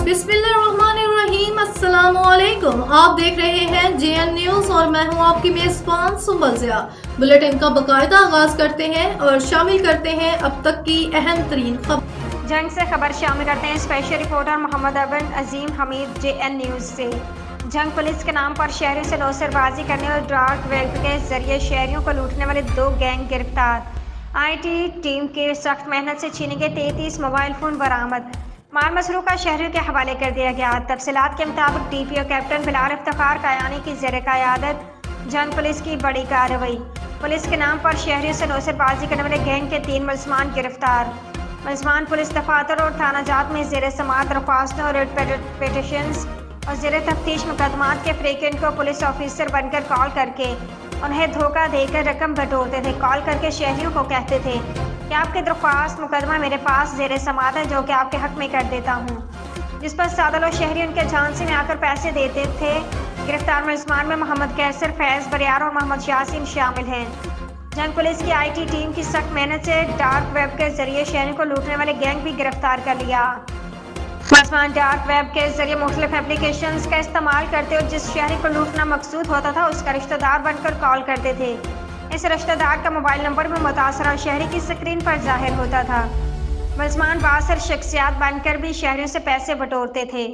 बिस्मिल्लाहिर्रहमानिर्रहीम, अस्सलाम वालेकुम। आप देख रहे हैं JN न्यूज और मैं हूं आपकी मेजबान सुंबल ज़िया। बुलेटिन का बाकायदा आगाज करते हैं और शामिल करते हैं अब तक की अहम तरीन खबर। जंग से खबर शामिल करते हैं स्पेशल रिपोर्टर मोहम्मद अबन अजीम हमीद JN न्यूज से। जंग पुलिस के नाम पर शहरों से नौसरबाजी करने और डार्क वेब के जरिए शहरियों को लूटने वाले 2 गैंग गिरफ्तार। IT टीम की सख्त मेहनत से छीने गए 33 मोबाइल फोन बरामद। माल मसरूका शहरियों के हवाले कर दिया गया। तफसीलात के मुताबिक DPO कैप्टन बिलाल इफ्तिखार कायानी की ज़ेर क़यादत जंग पुलिस की बड़ी कार्रवाई। पुलिस के नाम पर शहरियों से नौसरबाजी करने वाले गैंग के 3 मुलजमान गिरफ्तार। मुलजमान पुलिस दफातर और थाना जात में ज़ेर समात दरख्वास्तों और पिटिशंस और ज़ेर तफ्तीश मुकदमात के फ्रीक्वेंट को पुलिस ऑफिसर बनकर कॉल करके उन्हें धोखा देकर रकम बटोरते थे। कॉल करके शहरियों को कहते थे कि आपकी दरख्वास्त मुकदमा मेरे पास ज़ेर समात है जो कि आपके हक में कर देता हूँ, जिस पर सादा लोग शहरी उनके झांसे में आकर पैसे देते थे। गिरफ्तार मुलजमान में मोहम्मद कैसर, फैज़ बरियार और मोहम्मद यासीन शामिल हैं। जंग पुलिस की IT टीम की सख्त मेहनत से डार्क वेब के जरिए शहरों को लूटने वाले गैंग भी गिरफ्तार कर लिया। मुलजमान डार्क वेब के जरिए मुख्तलिफ एप्लीकेशंस का इस्तेमाल करते और जिस शहरी को लूटना मकसूद होता था उसका रिश्तेदार बनकर कॉल करते थे। इस रिश्तेदार का मोबाइल नंबर भी मुतासरा शहरी की स्क्रीन पर जाहिर होता था। मुलजमान बासर शख्सियात बनकर भी शहरियों से पैसे बटोरते थे।